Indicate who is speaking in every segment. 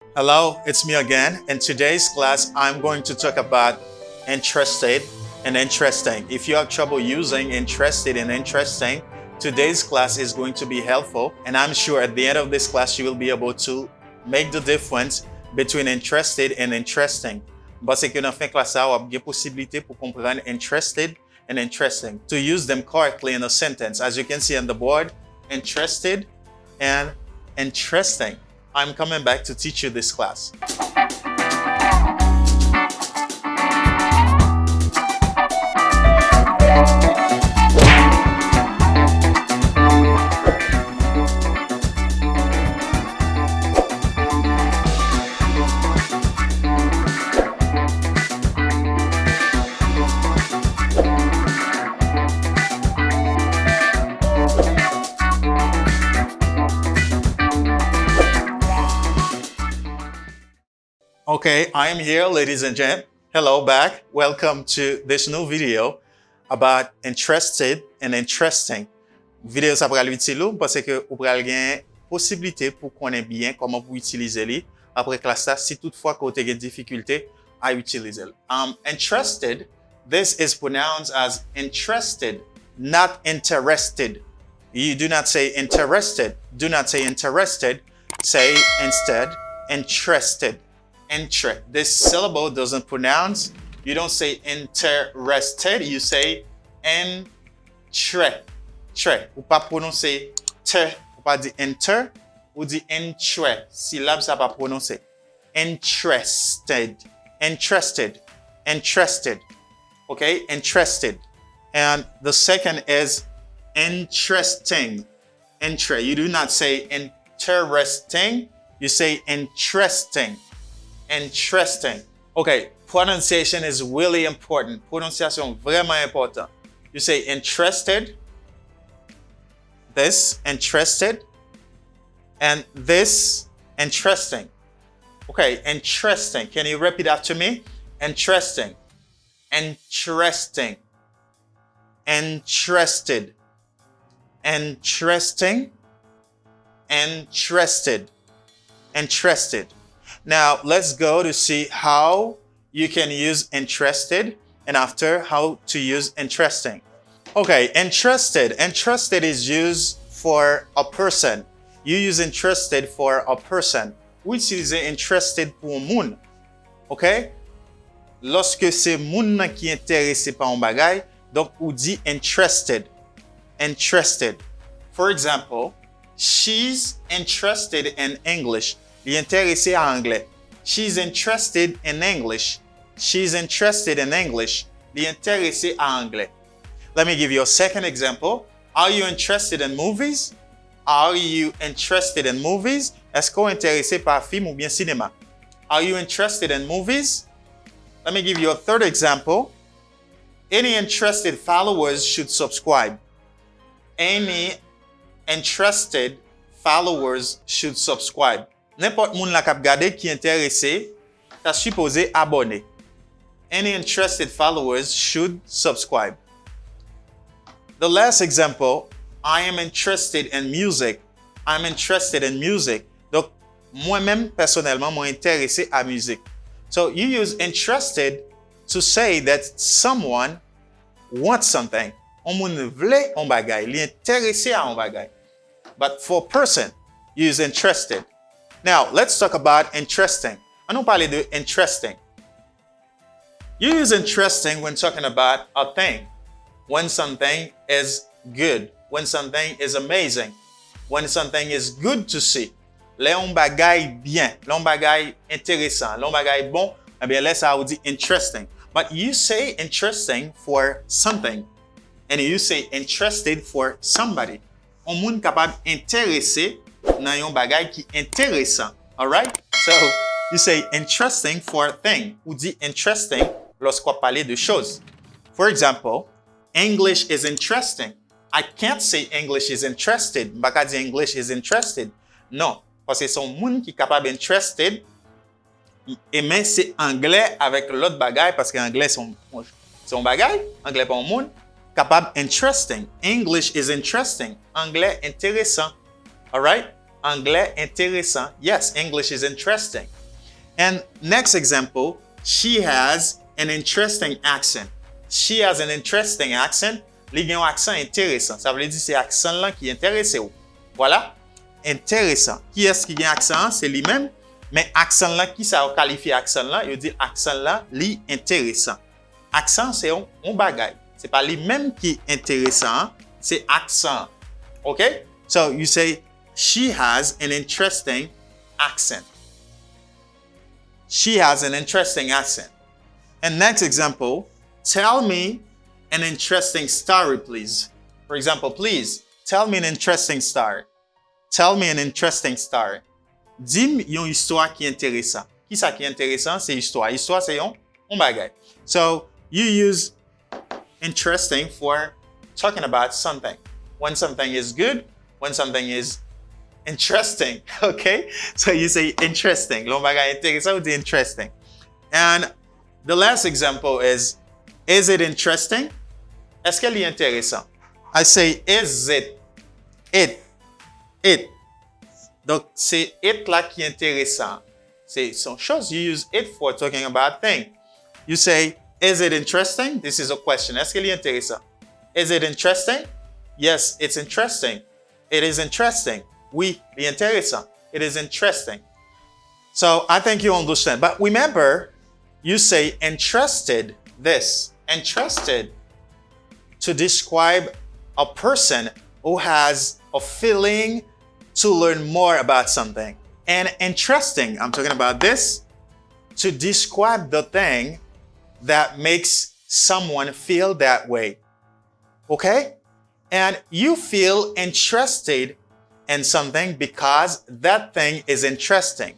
Speaker 1: Hello, it's me again. In today's class, I'm going to talk about interested and interesting. If you have trouble using interested and interesting, today's class is going to be helpful. And I'm sure at the end of this class, you will be able to make the difference between interested and interesting. Parce que dans fin classe, on a des possibilités pour comprendre interested and interesting, to use them correctly in a sentence. As you can see on the board, interested and interesting. I'm coming back to teach you this class. Okay, I am here, ladies and gents. Hello back. Welcome to this new video about interested and interesting. Vidéo ça pral utile parce que ou pral gen possibilité pour connaître bien comment vous utiliser li après classe ça si toutefois que vous avez difficulté à utiliser. Interested, this is pronounced as interested, not interested. You do not say interested. Do not say interested. Say instead interested. This syllable doesn't pronounce. You don't say interested. You say tre. Ou pas prononcer te. Ou pas dire inter. Ou dire entre. Syllabe ça pas prononcer. Interested. Okay, interested. And the second is interesting. You do not say interesting. You say interesting. Interesting. Okay, pronunciation is really important. Prononciation vraiment important. You say interested, this, interested, and this, interesting. Okay, interesting. Can you repeat after me? Interesting. Interesting. Interested. Interesting. Interested. Interested. Now, let's go to see how you can use interested and after how to use interesting. Okay, interested. Interested is used for a person. You use interested for a person. Ou utilisez interested pour moun. Okay? Lorsque c'est moun qui est intéressé par un bagay, donc ou dit interested. Interested. For example, she's interested in English. Li intéressé à anglais. She's interested in English. She's interested in English. Li intéressé à anglais. Let me give you a second example. Are you interested in movies? Are you interested in movies? Est-ce qu'on est intéressé par film ou bien cinéma? Are you interested in movies? Let me give you a third example. Any interested followers should subscribe. Any interested followers should subscribe. N'importe moun la kap gade qui intéressé, ta supposé abonner. Any interested followers should subscribe. The last example, I am interested in music. I'm interested in music. Donc, moi-même, personnellement, moi intéressé à musique. So, you use interested to say that someone wants something. On moun vle on bagay, li intéressé à on bagay. But for person, you use interested. Now, let's talk about interesting. On parle de interesting. You use interesting when talking about a thing. When something is good. When something is amazing. When something is good to see. Là, on bagay bien. Là, on bagay intéressant. Là, on bagay bon. Eh bien, là, ça vous dit interesting. But you say interesting for something. And you say interested for somebody. On moun capable intéressé nan yon bagay qui intéressant. Alright? So, you say interesting for a thing. Ou dit interesting lorsqu'on parle de choses. For example, English is interesting. I can't say English is interested. Mbaka di English is interested. Non. Parce que son moun qui capable interested, et mais c'est anglais avec l'autre bagay parce que anglais son bagay, anglais pas un moun. Capable interesting. English is interesting. Anglais intéressant. All right? Anglais intéressant. Yes, English is interesting. And next example, she has an interesting accent. She has an interesting accent. Li gen un accent intéressant. Ça veut dire c'est accent là qui intéresse ou. Voilà. Intéressant. Qui est-ce qui gen accent? C'est lui-même. Mais accent là, qui ça qualifie accent là? Il dit accent là, li intéressant. Accent, c'est un bagay. C'est pas lui-même qui est intéressant, c'est accent. Okay? So you say, she has an interesting accent. She has an interesting accent. And next example, tell me an interesting story, please. For example, please, tell me an interesting story. Tell me an interesting story. Dis-moi une histoire qui est intéressante. Qui ça qui est intéressant? C'est histoire. Histoire, c'est un bagay. So, you use interesting for talking about something. When something is good, when something is interesting, okay? So you say interesting. L'on bagay intéressant ou dit interesting. And the last example is it interesting? Est-ce qu'elle est intéressant? I say, is it? It. Donc, c'est it là qui est intéressant. C'est some chose you use it for talking about thing. You say, is it interesting? This is a question. Est-ce qu'elle est intéressant? Is it interesting? Yes, it's interesting. It is interesting. Oui, c'est intéressant. It is interesting. So, I think you understand. But remember, you say interested, this. Interested to describe a person who has a feeling to learn more about something. And interesting, I'm talking about this, to describe the thing that makes someone feel that way. Okay? And you feel interested in something because that thing is interesting.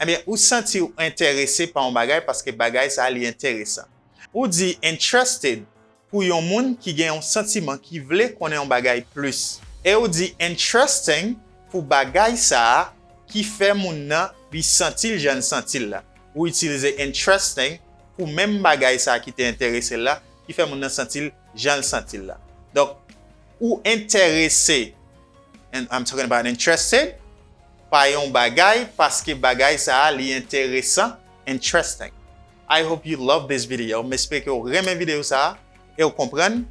Speaker 1: Eh bien, ou senti ou intéressé par un bagay parce que bagay ça li intéressant. Ou dit interested pour yon moun qui gen un sentiment qui vle konnen un bagay plus. Et ou dit interesting pour bagay ça qui fait moun nan li sentil jan sentil là. Ou utiliser interesting pour même bagay ça qui t'est intéressé là, qui fait moun nan sentil jan sentil là. Donc, ou intéressé, and I'm talking about interested, pa yon bagay parce que bagay ça li intéressant, interesting. I hope you love this video. M'espère que vous remè vidéo ça et vous comprenez.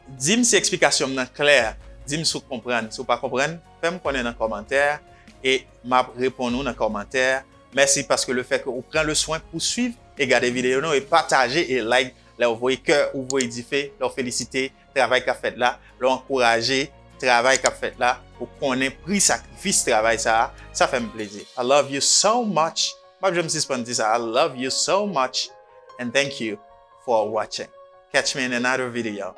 Speaker 1: Dis-moi si explication nan clair. Dis-moi si vous comprenez. Si vous pas comprenez, faites-moi connaître dans les commentaires et m'a répondre dans les commentaires. Merci parce que le fait que vous prenez le soin pour suivre et garder vidéo et partager et like, là vous voyez cœur, vous voyez diffé, leur féliciter, travail qu'a fait là, leur encourager, travail qu'a fait là, pour qu'on ait pris sacrifice travail ça fait me plaisir. I love you so much. I love you so much and thank you for watching. Catch me in another video.